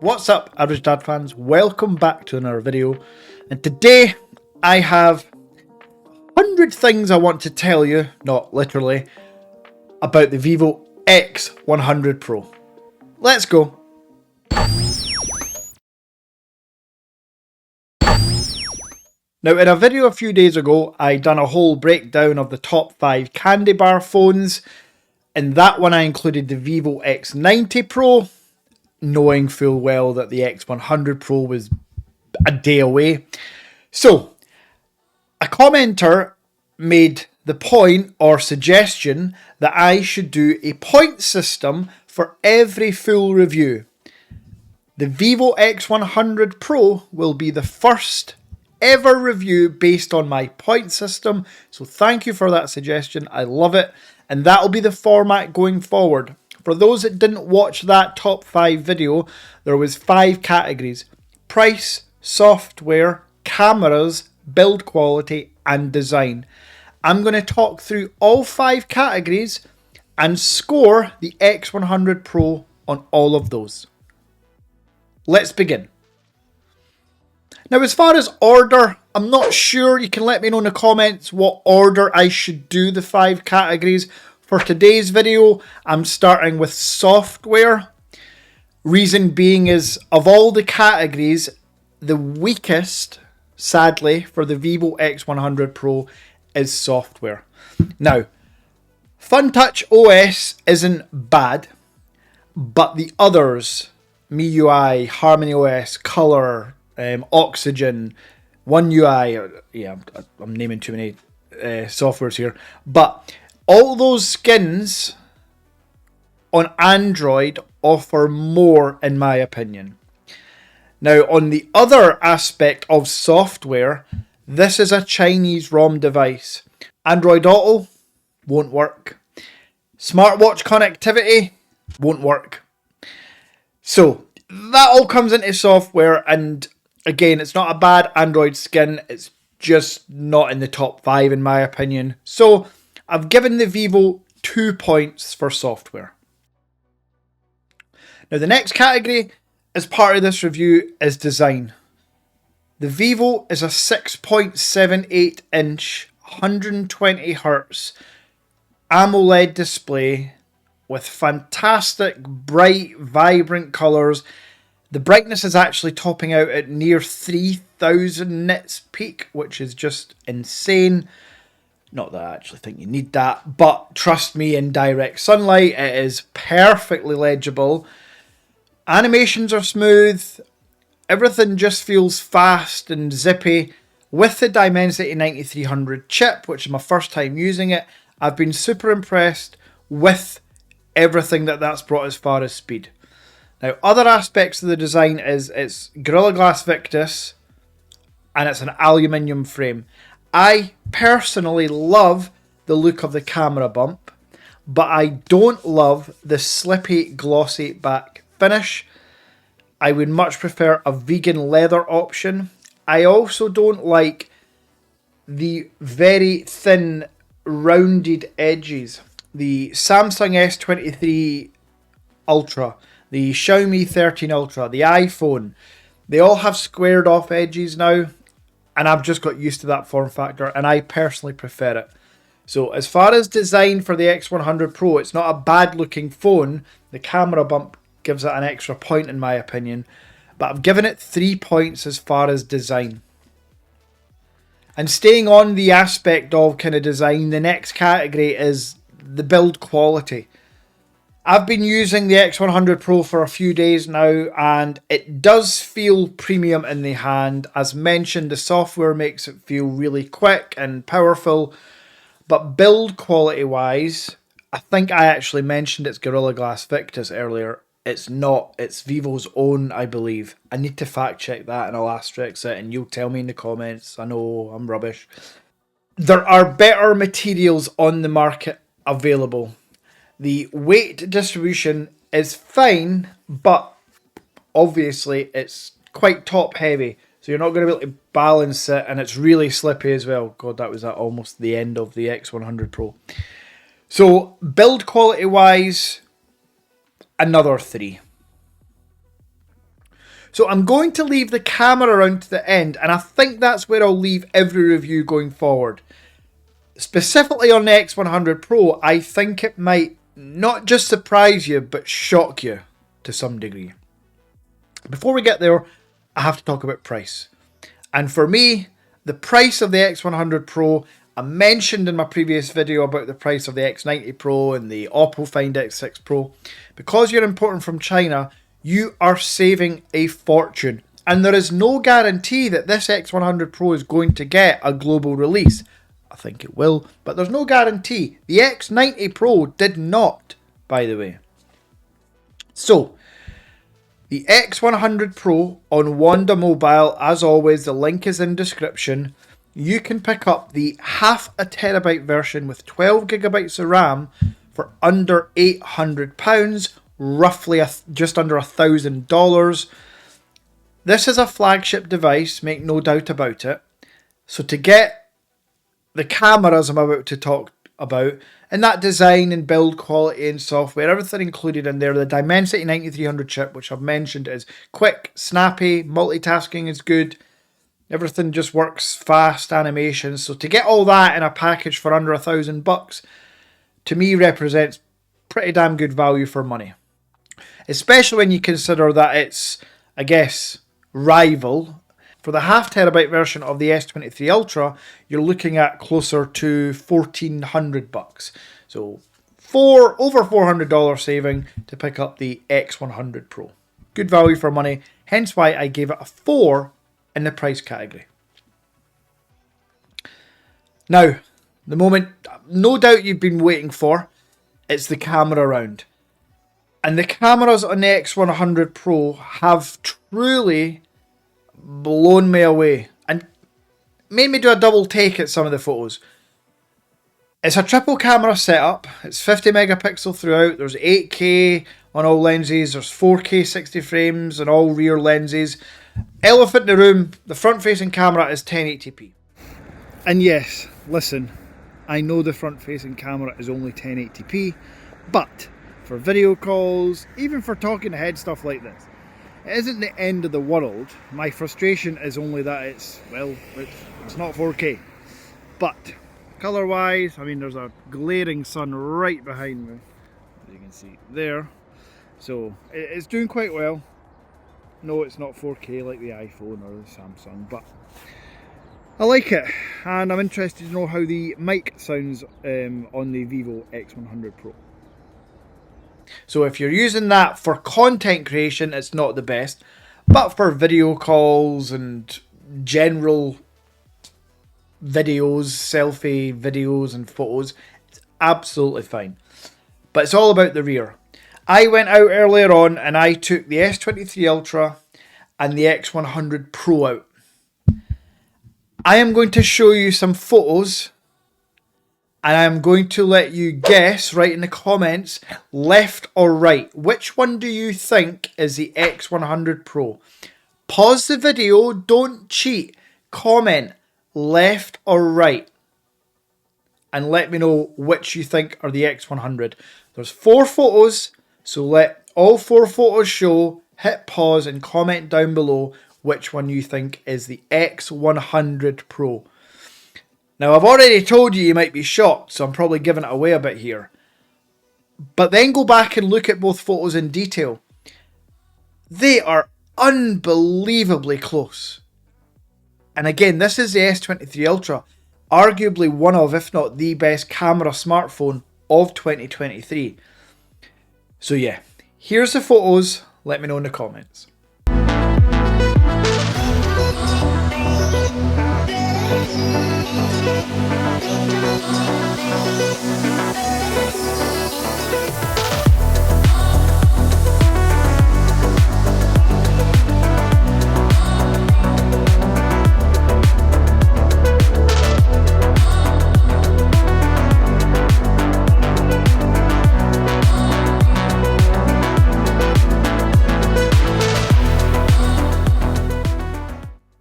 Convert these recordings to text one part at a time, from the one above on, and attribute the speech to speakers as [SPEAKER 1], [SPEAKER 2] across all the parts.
[SPEAKER 1] What's up, Average Dad fans? Welcome back to another video, and today I have 100 things I want to tell you, not literally, about the Vivo X100 Pro. Let's go. Now, in a video a few days ago, I done a whole breakdown of the top 5 candy bar phones. In that one I included the Vivo X90 Pro, knowing full well that the X100 Pro was a day away. So, a commenter made the point or suggestion that I should do a point system for every full review. The Vivo X100 Pro will be the first ever review based on my point system. So thank you for that suggestion. I love it. And that will be the format going forward. For those that didn't watch that top 5 video, there was 5 categories: price, software, cameras, build quality, and design. I'm going to talk through all 5 categories and score the X100 Pro on all of those. Let's begin. Now, as far as order, I'm not sure. You can let me know in the comments what order I should do the 5 categories. For today's video, I'm starting with software. Reason being is, of all the categories, the weakest, sadly, for the Vivo X100 Pro is software. Now, FunTouch OS isn't bad, but the others, MIUI, Harmony OS, Color, Oxygen, One UI, I'm naming too many softwares here, but all those skins on Android offer more, in my opinion. Now, on the other aspect of software, this is a Chinese ROM device. Android Auto won't work. Smartwatch connectivity won't work. So that all comes into software, and again, it's not a bad Android skin. It's just not in the top 5 in my opinion. So I've given the Vivo 2 points for software. Now, the next category as part of this review is design. The Vivo is a 6.78 inch 120Hz AMOLED display with fantastic, bright, vibrant colours. The brightness is actually topping out at near 3000 nits peak, which is just insane. Not that I actually think you need that, but trust me, in direct sunlight, it is perfectly legible. Animations are smooth. Everything just feels fast and zippy. With the Dimensity 9300 chip, which is my first time using it, I've been super impressed with everything that's brought as far as speed. Now, other aspects of the design is it's Gorilla Glass Victus and it's an aluminium frame. I personally love the look of the camera bump, but I don't love the slippy, glossy back finish. I would much prefer a vegan leather option. I also don't like the very thin, rounded edges. The Samsung S23 Ultra, the Xiaomi 13 Ultra, the iPhone, they all have squared off edges now, and I've just got used to that form factor, and I personally prefer it. So as far as design for the X100 Pro, it's not a bad looking phone. The camera bump gives it an extra point in my opinion, but I've given it 3 points as far as design. And staying on the aspect of kind of design, the next category is the build quality. I've been using the X100 Pro for a few days now, and it does feel premium in the hand. As mentioned, the software makes it feel really quick and powerful, but build quality wise, I think I actually mentioned it's Gorilla Glass Victus earlier. It's not, it's Vivo's own, I believe. I need to fact check that and I'll asterisk it, and you'll tell me in the comments. I know I'm rubbish. There are better materials on the market available. The weight distribution is fine, but obviously it's quite top heavy, so you're not going to be able to balance it, and it's really slippy as well. God, that was at almost the end of the X100 Pro. So build quality wise, another 3. So I'm going to leave the camera around to the end, and I think that's where I'll leave every review going forward. Specifically on the X100 Pro, I think it might not just surprise you, but shock you to some degree. Before we get there, I have to talk about price. And for me, the price of the X100 Pro, I mentioned in my previous video about the price of the X90 Pro and the Oppo Find X6 Pro. Because you're importing from China, you are saving a fortune. And there is no guarantee that this X100 Pro is going to get a global release. I think it will, but there's no guarantee. The X90 Pro did not, by the way. So, the X100 Pro on WONDA Mobile, as always, the link is in description. You can pick up the 0.5 TB version with 12 GB of RAM for under £800, roughly just under $1,000. This is a flagship device, make no doubt about it. So to get the cameras I'm about to talk about, and that design and build quality and software, everything included in there. The Dimensity 9300 chip, which I've mentioned, is quick, snappy, multitasking is good. Everything just works fast, animations. So to get all that in a package for under $1,000, to me represents pretty damn good value for money. Especially when you consider that it's, I guess, rival. For the 0.5 TB version of the S23 Ultra, you're looking at closer to $1,400. So over $400 saving to pick up the X100 Pro. Good value for money, hence why I gave it a 4 in the price category. Now, the moment no doubt you've been waiting for, it's the camera round. And the cameras on the X100 Pro have truly blown me away and made me do a double take at some of the photos. It's a triple camera setup. It's 50 megapixel throughout. There's 8K on all lenses. There's 4K 60 frames on all rear lenses. Elephant in the room, the front facing camera is 1080p. And yes, listen, I know the front facing camera is only 1080p, but for video calls, even for talking ahead stuff like this, it isn't the end of the world. My frustration is only that it's not 4K. But colour wise, I mean, there's a glaring sun right behind me, as you can see there. So it's doing quite well. No, it's not 4K like the iPhone or the Samsung, but I like it, and I'm interested to know how the mic sounds on the Vivo X100 Pro. So if you're using that for content creation, it's not the best, but for video calls and general videos, selfie videos and photos, it's absolutely fine. But it's all about the rear. I went out earlier on and I took the S23 Ultra and the X100 Pro out. I am going to show you some photos, and I'm going to let you guess, right in the comments, left or right. Which one do you think is the X100 Pro? Pause the video, don't cheat. Comment left or right. And let me know which you think are the X100. There's 4 photos, so let all 4 photos show. Hit pause and comment down below which one you think is the X100 Pro. Now, I've already told you might be shocked, so I'm probably giving it away a bit here. But then go back and look at both photos in detail. They are unbelievably close. And again, this is the S23 Ultra, arguably one of, if not the best camera smartphone of 2023. So yeah, here's the photos. Let me know in the comments.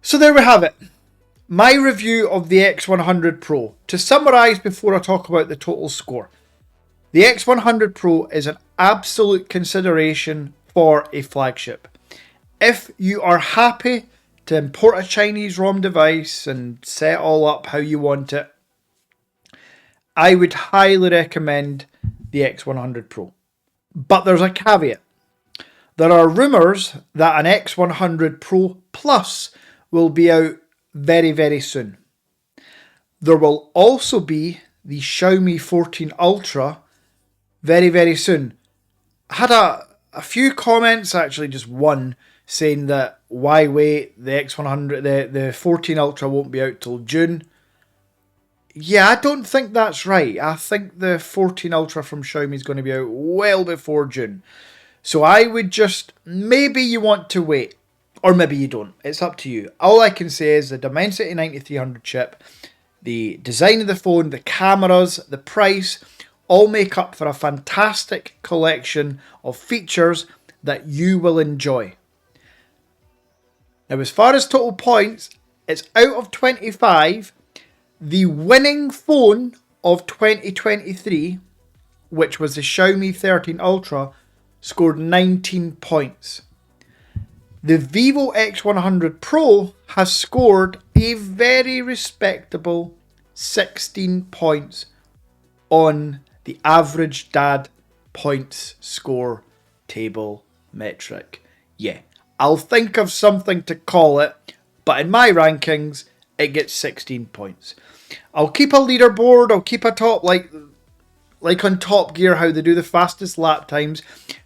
[SPEAKER 1] So there we have it. My review of the X100 Pro. To summarise before I talk about the total score. The X100 Pro is an absolute consideration for a flagship. If you are happy to import a Chinese ROM device and set it all up how you want it, I would highly recommend the X100 Pro. But there's a caveat. There are rumours that an X100 Pro Plus will be out very, very soon. There will also be the Xiaomi 14 Ultra very, very soon. I had a few comments, actually just one, saying that why wait, the X100, the 14 Ultra won't be out till June. Yeah, I don't think that's right. I think the 14 Ultra from Xiaomi is going to be out well before June. So I would just, maybe you want to wait, or maybe you don't. It's up to you. All I can say is the Dimensity 9300 chip, the design of the phone, the cameras, the price, all make up for a fantastic collection of features that you will enjoy. Now, as far as total points, it's out of 25. The winning phone of 2023, which was the Xiaomi 13 Ultra, scored 19 points. The Vivo X100 Pro has scored a very respectable 16 points on the average dad points score table metric. Yeah, I'll think of something to call it, but in my rankings, it gets 16 points. I'll keep a leaderboard, I'll keep a top, like on Top Gear, how they do the fastest lap times.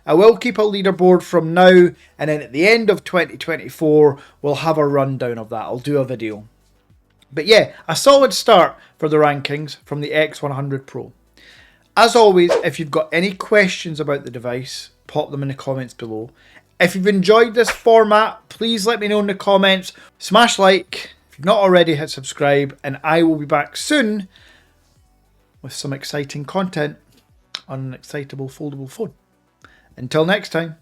[SPEAKER 1] I will keep a leaderboard from now, and then at the end of 2024, we'll have a rundown of that. I'll do a video. But yeah, a solid start for the rankings from the X100 Pro. As always, if you've got any questions about the device, pop them in the comments below. If you've enjoyed this format, please let me know in the comments. Smash like. If you've not already, hit subscribe. And I will be back soon with some exciting content on an excitable foldable phone. Until next time.